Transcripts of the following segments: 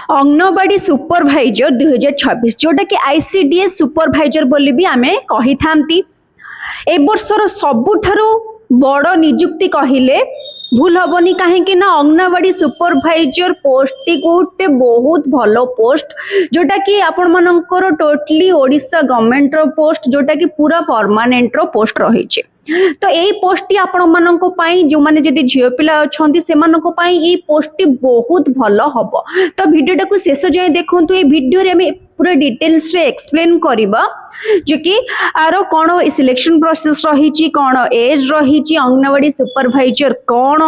Anganwadi supervisor 2026 जोटा कि ICDS supervisor बोली भी आमे कही थांती। ए वर्षर सबुठारु बड़ निजुक्ति कहले भूल हेनी कहीं ना अंगनवाड़ी सुपरभाइजर पोस्ट टी गोटे बहुत भलो पोस्ट जोटा कि आपण मानकर टोटली ओडिशा गवर्नमेंट रो पोस्ट जोटा कि पूरा परमानेंट रो पोस्ट रही तो यही पोस्ट टी आपण मानक जो माने जदि झियो पिला अछंती सेमानक पई ई पोस्ट टी बहुत भलो हबो। तो वीडियोटा को शेष जाए देखंतु। ए वीडियो रे हमें पूरा डिटेल्स रे एक्सप्लेन करबा जो कि आरो कौन सिलेक्शन प्रोसेस रही कौन एज रही अंगनवाड़ी सुपरभाइजर कौन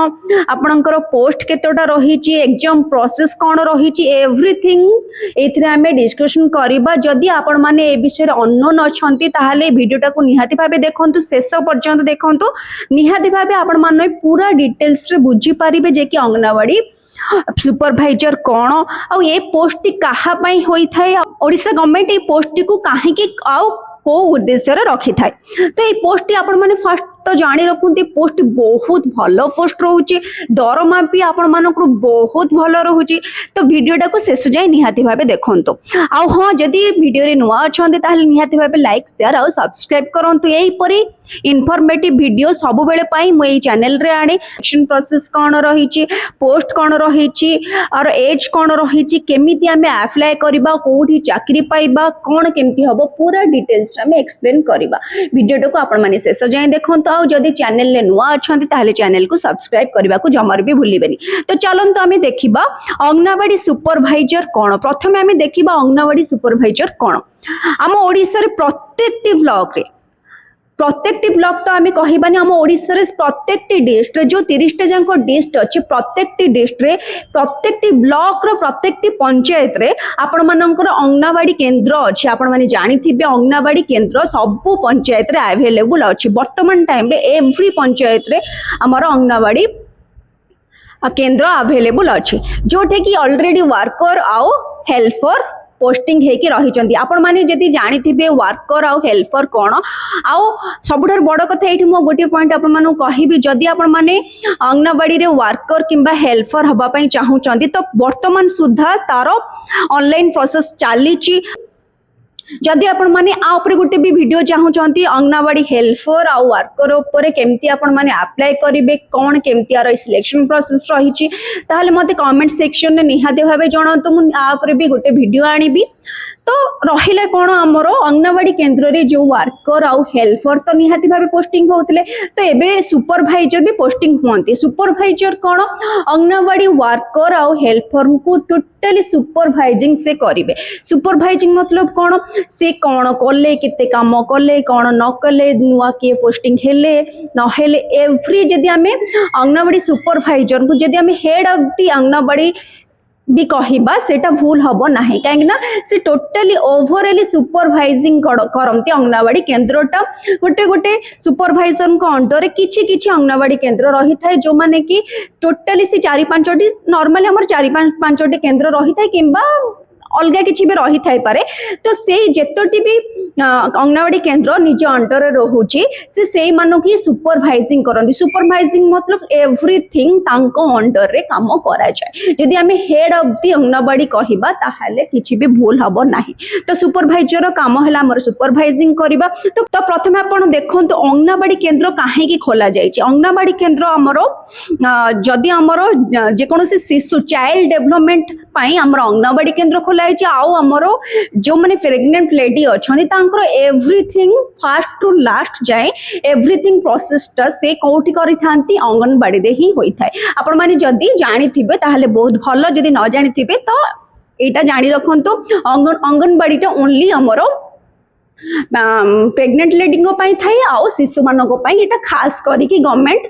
आपणकर पोस्ट केतोटा रही एग्जाम प्रोसेस कौन रही एवरीथिंग एथिरे हमें डिस्कशन करबा। जदि आपण माने ए विषय अननोन अछंती ताहाले वीडियोटा को निहाती भाबे देखंतु शेष पर्यंत देखंतु। निहाती भाबे आपण माने पूरा डिटेल्स रे बुझी पारिबे जे कि अंगनवाड़ी सुपरभाइजर कौन आ ये पोस्ट कहा पई होई थाए ओडिशा गवर्नमेंट ये पोस्ट को काहे कि को उद्देश्य रखी थाए। तो ये पोस्ट आपण माने फर्स्ट तो जानी रखुंती पोस्ट बहुत भलो पोस्ट रोचे दरमा भी आपण मानक बहुत भलो रोचे। तो वीडियोटा को शेष जाए निहाती भाबे देखंतु। आ हां जदि वीडियो रे नुआ अछंते ताहले निहाती भाबे लाइक शेयर और सब्सक्राइब करंतु। एही परी इनफॉर्मेटिव वीडियो सब बेले पाई मो एई चैनल रे आने सिलेक्शन प्रोसेस कोन रहिछि पोस्ट कोन रहिछि और एज कोन रहिछि केमिति हमें अप्लाई करबा कोठी चाकरी पाइबा कोन केमिति हबो पूरा डिटेल्स हमें एक्सप्लेन करबा। वीडियोटा को आपण माने शेष जाए देखंतु। आ जदि चैनल ले नुआ अछंती ताहले चैनल को सब्सक्राइब करबा को जमार भी भूलिबेनी। तो चलंतु आमे देखिबा अंगनवाड़ी सुपरभाइजर कोन। प्रथमे आमे देखिबा अंगनवाड़ी सुपरभाइजर कोन। आम ओडिसा रे प्रत्येकटी ब्लॉक तो आमे कहिबानी आम ओडिसा रे प्रत्येकटी डिस्ट्रिक्ट जो 30 जांको डिस्ट्रिक्ट अछि प्रत्येकटी डिस्ट्रिक्ट रे प्रत्येकटी ब्लॉक रो प्रत्येकटी पंचायत रे आपण मानकर अंगनवाड़ी केंद्र अछि। आपण माने जानिथिबे अंगनवाड़ी केंद्र सब पंचायत रे अवेलेबल अछि। वर्तमान टाइम रे एवरी पंचायत रे हमर अंगनवाड़ी केंद्र अवेलेबल अछि जोठे कि ऑलरेडी वर्कर आउ हेल्पर पोस्टिंग हेकि रही। आपण माने जदि जानिथिबे वर्कर आउ हेल्पर कोन आउ सबुठार बड़ कथा एठी मो गोटे पॉइंट आपण मानु कहिबी जदि आपण माने अंगनवाड़ी रे वर्कर किंबा हेल्पर हबा पई चाहूचंती तो वर्तमान सुधा तारो ऑनलाइन प्रोसेस चालीची। जदि आपण माने आ ऊपर गोटे भी वीडियो चाहूचंती अंगनवाड़ी हेल्पर आ वर्कर ऊपर केमती आपण माने अप्लाई करिवे कोन केमती आर सिलेक्शन प्रोसेस रही ताहले मते कमेंट सेक्शन ने निहाते भाबे जणातो। मु आ ऊपर भी गोटे वीडियो आनिबी। तो रहिले कोन हमर अंगनवाड़ी केंद्र रे जो वर्कर आउ हेल्पर तो निहाती भाबे पोस्टिंग होतले तो एबे सुपरभाइजर भी पोस्टिंग होंती। सुपरभाइजर कोन अंगनवाड़ी वर्कर आउ हेल्पर को टोटली सुपरभाइजिंग से करिवे। सुपरभाइजिंग मतलब कोन से कोन कले केते काम कले कोन न कले नुआ के पोस्टिंग हेले न हेले एवरी जदि हमें अंगनवाड़ी सुपरभाइजर को जदि हमें हेड ऑफ द अंगनवाड़ी भी कहिबा सेटा भूल हबो नाही काहे ना से टोटली ओवरऑली सुपरवाइजिंग करमती अंगनवाड़ी केंद्रटा गोटे गोटे सुपरवाइजर को अंडर किछि किछि अंगनवाड़ी केंद्र रही थाए जो माने कि टोटली से 4-5टी नॉर्मली हमर 4-5टी केंद्र रही थाए किंबा अलग किसी भी रही थाई पारे। तो से जेतोटी भी अंगनवाड़ी केंद्र निज अंडर रोचे से मानक ही सुपरवाइजिंग करती। सुपरवाइजिंग मतलब एवरीथिंग तांको अंडर रे काम करा जाए। यदि आमे हेड ऑफ द अंगनवाड़ी कहिबा ताहाले किछि भी भूल हबो नाही। तो सुपरवाइजर रो काम हला हमर सुपरवाइजिंग करिबा। तो प्रथमे आपण देखंतु अंगनवाड़ी केंद्र काहे की खोला जाय छै। अंगनवाड़ी केंद्र हमरो जदि हमरो जे कोनोसी शिशु चाइल्ड डेवलपमेंट पई हमरो अंगनवाड़ी केंद्र खोला आउ हमरो जो माने प्रेग्नेंट लेडी अछनी तांकर एवरीथिंग फर्स्ट टू लास्ट जाए एवरीथिंग प्रोसेस टा से कोठी करि थांती अंगनवाड़ी दे ही होई थाए। आपण माने जदी जानि थिबे ताहले बहुत भलो जदी न जानि थिबे तो एटा जानि रखंतु अंगनवाड़ी टा ओनली हमरो प्रेग्नेंट लेडी को पई थाए आउ शिशु मानको पई एटा खास करी कि गवर्नमेंट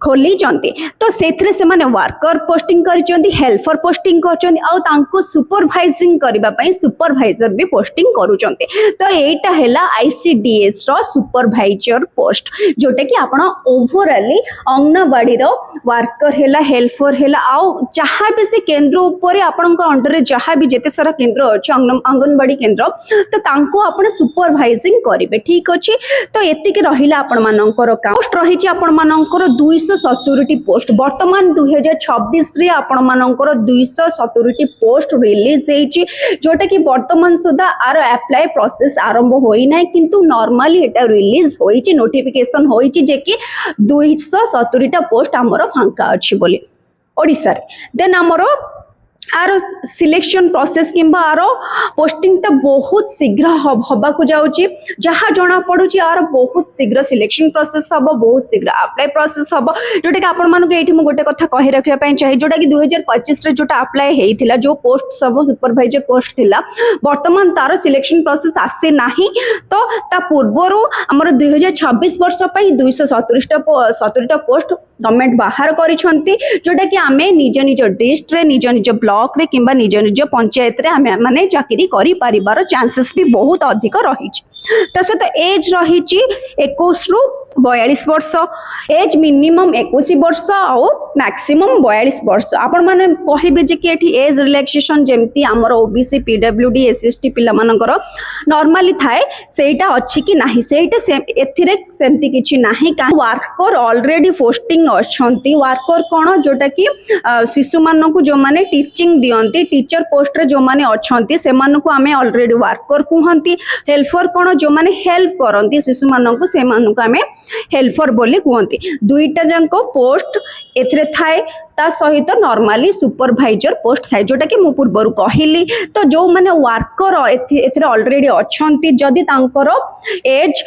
खोली चंती। तो सेथरे से माने वर्कर पोस्टिंग करिचंती हेल्पर पोस्टिंग करचंती आ तांको सुपरवाइजिंग करबा पई सुपरवाइजर भी पोस्टिंग करूचंती। तो एटा हैला आईसीडीएस रो सुपरवाइजर पोस्ट जोटे कि आपण ओवरऑली अंगनवाड़ी रो वर्कर हैला हेल्पर हैला आ जहां भी से केंद्र ऊपर आपण को अंडर रे जहां भी जेते सारा केंद्र अछि अंगनवाड़ी केंद्र तो तांको आपण सुपरवाइजिंग करिवे। ठीक अछि। तो एतिके रहिला आपण मानकर पोस्ट रहिछि आपण मानकर 200 270 पोस्ट वर्तमान 2026 आपण मानकर 270 पोस्ट रिलीज होईची जोटा कि वर्तमान सुधा आर अप्लाई प्रोसेस आरंभ होई ना किंतु नॉर्मली एटा रिलीज होईची नोटिफिकेशन होईची जे कि 270 पोस्ट आमर फांका अच्छी बोली ओडिसा रे देन आमर आर सिलेक्शन प्रोसेस किंबा आर पोस्टिंग तो बहुत शीघ्र हवा को जाउची जहाँ जना पड़ुची आर बहुत शीघ्र सिलेक्शन प्रोसेस हम बहुत शीघ्र अप्लाई प्रोसेस हम जोटा कि आपण मानक एठी मु गोटे कथा कहि रखिया पई चाहे जोटा कि 2025 रे जोटा अप्लाई हेइथिला जो पोस्ट सब सुपरवाइजर पोस्ट थिला वर्तमान तार सिलेक्शन प्रोसेस आसे नाही तो ता पूर्वरु हमर 2026 वर्ष पई 270 पोस्ट गवर्नमेंट बाहर करिसंती जोटा कि आमे निज निज डिस्ट्रिक्ट रे निज निज ब्लॉक रे किंबा निज निज पंचायत रे आमे माने चाकरी करि परिबार चांसेस भी बहुत अधिक रहिछि ता सहित एज रहिछि 21 रु 42 वर्ष एज मिनिमम 21 वर्ष और मैक्सिमम 42 वर्ष आपण माने कहिबे जे कि एठी एज रिलैक्सेशन जेमती हमर ओबीसी पीडब्ल्यूडी एसएसटी पिला मानकर नॉर्मली थाए सेटा अछि कि नाही सेटा एथिरे सेमती किछि नाही का वर्कर ऑलरेडी पोस्टिंग अछंती वर्कर कोन जोटा कि शिशु मानन को जो माने टीचिंग दियंती टीचर पोस्ट रे जो माने अछंती से मानन को हमें ऑलरेडी वर्कर कुहंती हेल्पर कोन जो माने हेल्प करंती शिशु मानन को से मानन को हमें हेल्पर बोली कहती दुईटा जाक पोस्ट एथिरे थाए ता सहित नॉर्मली सुपरवाइजर पोस्ट थाए जोटा कि मु पूर्व कहली तो जो माने वर्कर एथिरे ऑलरेडी अछंती जदि तांकर एज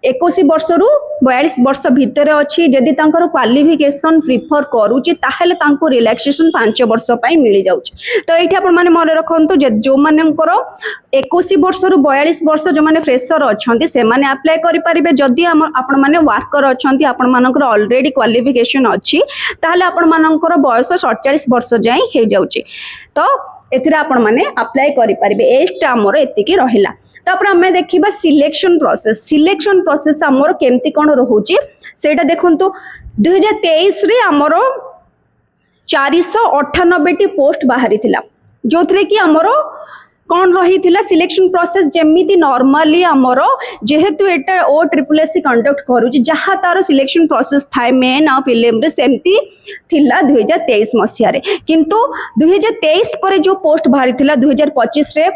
21 वर्ष रु 42 वर्ष भितर अछि जदि तांकर क्वालिफिकेशन प्रिफर करूची ताहेले तांको रिलैक्सेशन 5 वर्ष पई मिली जाउची तो एठी आपण माने मन रखंतु जे जो मानेकर 21 वर्ष रु 42 वर्ष जो माने फ्रेशर अछंती से माने अप्लाई करि परिबे जदि आपण माने वर्कर अछंती आपण मानकर ऑलरेडी क्वालिफिकेशन अछि ताहेले आपण मानकर बयस 47 वर्ष जाई हे जाउची तो एथिरा आपण माने अप्लाई करि परिबे एजटा हमर एतिकी रहिला तापर हमें देखिबा सिलेक्शन प्रोसेस हमर केमती कोन रहउची सेटा देखंतु 2023 रे हमर 498 टी पोस्ट बाहरी थिला जोथरे कि हमर कौन रही थिला सिलेक्शन प्रोसेस जेमिति नॉर्मली हमर जेहेतु एटा ओ ट्रिपल एससी कंडक्ट करूची जहाँ तार सिलेक्शन प्रोसेस थाए मेन आ प्रिलिम रे सेमती थिला 2023 मसिया रे किंतु 2023 पर जो पोस्ट बाहरी थिला 2025 रे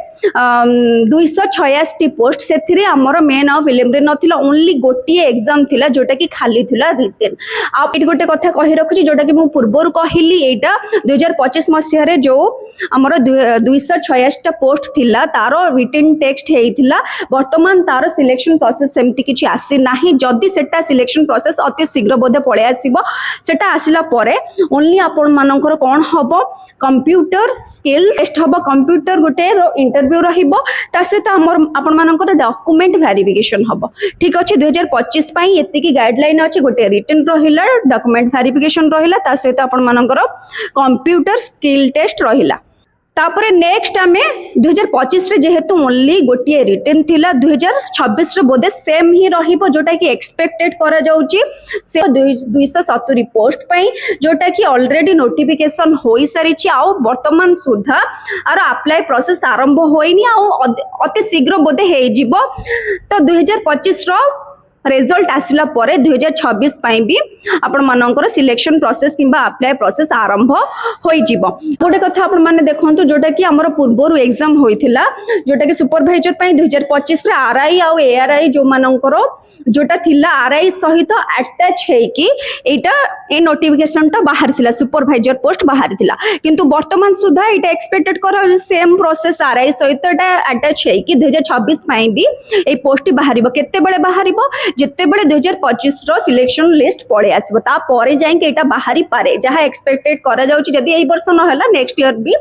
286 पोस्ट सेथिरे हमर मेन आ प्रिलिम रे नथिला ओनली गोटिए एग्जाम थिला जोटा कि खाली थिला रिटन आ एट गोटे कथा कहि रखुची जोटा कि मु पूर्वरु कहिली एटा 2025 मसिया रे जो हमर 286 पोस्ट थिला तारो रिटन टेक्स्ट हेइथिला वर्तमान तारो सिलेक्शन प्रोसेस सेमती किछि आसी नाही जदि सेटा सिलेक्शन प्रोसेस अति शीघ्र बोधे पळे आसीबो सेटा आसिला परे ओनली आपण मानकर कोन हबो कंप्यूटर स्किल टेस्ट हबो कंप्यूटर गोटे इंटरव्यू रहिबो ता सहित हमर आपण मानकर डॉक्यूमेंट वेरिफिकेशन हबो ठीक अछि 2025 पई एति की गाइडलाइन अछि गोटे रिटन रहिला डॉक्यूमेंट वेरिफिकेशन रहिला ता सहित आपण मानकर कंप्यूटर स्किल टेस्ट रहिला तापरे नेक्स्ट आमे 2025 रे जेहेतु ओनली गोटिए रिटन थिला 2026 रे बोधे सेम ही रहिबो जोटा कि एक्सपेक्टेड करा जाउची से 270 पोस्ट पई जोटा कि ऑलरेडी नोटिफिकेशन होई सारिची आ वर्तमान सुधा आर अप्लाई प्रोसेस आरंभ होइनी आ अति शीघ्र बोधे हे जिवो तो 2025 रो रिजल्ट आसिला परे 2026 पई भी आपण मानकर सिलेक्शन प्रोसेस किंबा अप्लाई प्रोसेस आरंभ होई जिवो गोटे कथा आपण माने देखंतु जोटा कि हमर पूर्वरु एग्जाम होइथिला जोटा कि सुपरवाइजर पई 2025 रे आरआई आ एआरआई जो मानकर जोटा थिला आरआई सहित अटैच हे कि एटा ए नोटिफिकेशन ता बाहर थिला सुपरवाइजर पोस्ट बाहर थिला किंतु वर्तमान सुधा एटा एक्सपेक्टेड कर सेम प्रोसेस आरआई सहित एटा अटैच हे कि 2026 पई भी ए पोस्ट बाहरिबो केते बेले बाहरिबो जिते बड़े 2025 रो सिलेक्शन लिस्ट पड़े आसबो ता परे जाई के एटा बाहरी पारे जहाँ एक्सपेक्टेड करा जाउची जदी एई वर्ष न होला नेक्स्ट ईयर भी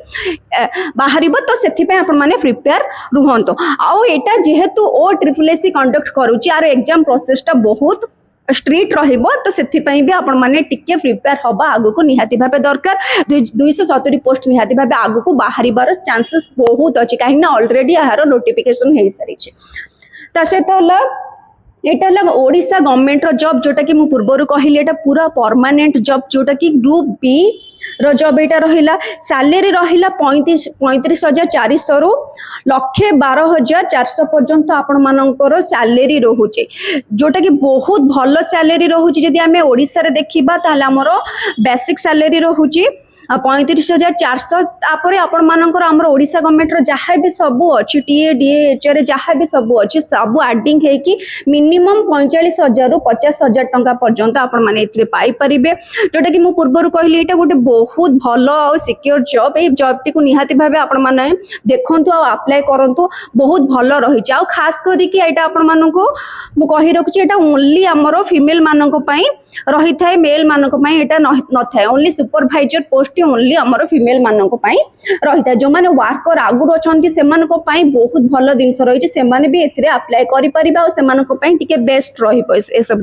बाहरिबो तो सेथि पे आपण माने प्रिपेयर रुहंतो आउ एटा जेहेतु ओ ट्रिपल एससी कंडक्ट करूची आरो एग्जाम प्रोसेस टा बहुत स्ट्रीट रहिबो तो सेथि पई भी आपण माने टिके प्रिपेयर हबा आगु को निहाती भाबे दरकार 270 पोस्ट निहाती भाबे आगु को बाहरिबार चांसेस बहुत अछि काहे ना ऑलरेडी आहारो नोटिफिकेशन हे सारिछि ता सहित होला एटा लग ओडिशा गवर्नमेंट रो जॉब जोटा कि मु पूर्वरु कहिली एटा पूरा परमानेंट जॉब जोटा कि ग्रुप बी जब यहाँ रहा सैलेरी रहा 35,400 रु 1,12,400 पर्यंत आपण मानकर सैलेरी रोचे जोटा कि बहुत भल सैलेरी रोचे जदि आम ओडिशा रे देखिबा ताहले हमर बेसिक सैलेरी रोचे 35,400 तापर आपण मानकर हमर ओडिशा गवर्नमेंट रो जहाँ भी सब अच्छी टीए डीए एचआर जहाँ भी सब अच्छी सब एडिंग है कि मिनिमम 45,000 रु 50,000 टंका पर्यंत आपण माने एथिरे पाई परिबे जोटा कि मु पूर्वरु कहली एटा गोटे बहुत भल और secure job A job T को निहाती भाबे आपण माने देखंतु आ अप्लाई करंतु बहुत भल रही आ खास करी कि एटा आपण मानको मु कहि रखछि एटा ओनली हमरो फीमेल मानको पई रही थाए मेल मानको पई एटा न थाए ओनली सुपरवाइजर पोस्ट ओनली हमरो फीमेल मानको पई रही थाए जो माने वर्कर आगुर अछंती से मानको पई बहुत भल जिंस रही से माने भी एथिरे अप्लाई करि परिबा और से मानको पई टिके बेस्ट रही ए सब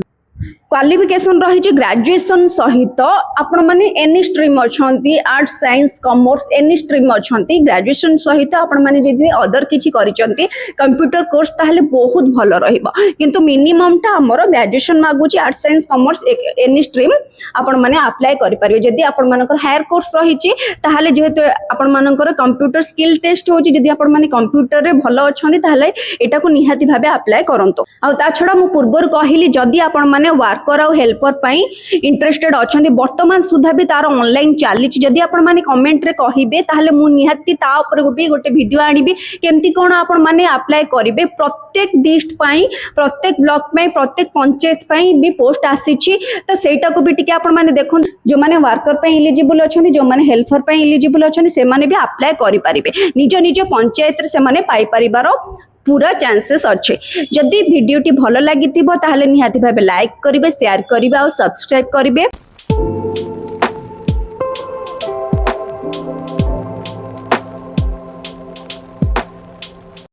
क्वालिफिकेशन रही ग्रेजुएशन सहित आपण माने एनी स्ट्रीम अच्छी arts science commerce any stream अच्छी ग्रेजुएशन सहित आपण माने जदि अदर किछि करिसंती कंप्यूटर कोर्स ताहले बहुत भल रहिबो किंतु मिनिमम टा हमर ग्रेजुएशन मागुची arts science commerce any stream आपण माने अप्लाई करि परिबे जदि आपण मानकर हायर कोर्स रहिछि ताहले जेहेतु आपण मानकर कंप्यूटर स्किल टेस्ट होछि जदि आपण माने कंप्यूटर रे भल अछंती ताहले एटा को निहाती भाबे अप्लाई करंतो आ ता छडा मु पूर्वर कहिली जदि आपण माने वर्कर और हेल्पर पाई इंटरेस्टेड अच्छे वर्तमान सुधा भी तार ऑनलाइन चली जदि आपण माने कमेंट रे कहिबे ताहले मु निहाती ता ऊपर भी गोटे वीडियो आनिबी केमती कोन आपण माने अप्लाई करिवे प्रत्येक डिस्ट्रिक्ट पाई प्रत्येक ब्लॉक में प्रत्येक पंचायत पाई भी पोस्ट आसीची तो सेटा को भी टिके आपण माने देखो जो माने वर्कर पाई एलिजिबल अछंती जो माने हेल्पर पाई एलिजिबल अछंती से माने भी अप्लाई करि परिबे निज निज पंचायत रे से माने पाई परिबारो पूरा चांसेस अच्छे जदि वीडियोटी भल लगी ताहले निहाती भाबे लाइक करिवे शेयर करिवे और सब्सक्राइब करिवे।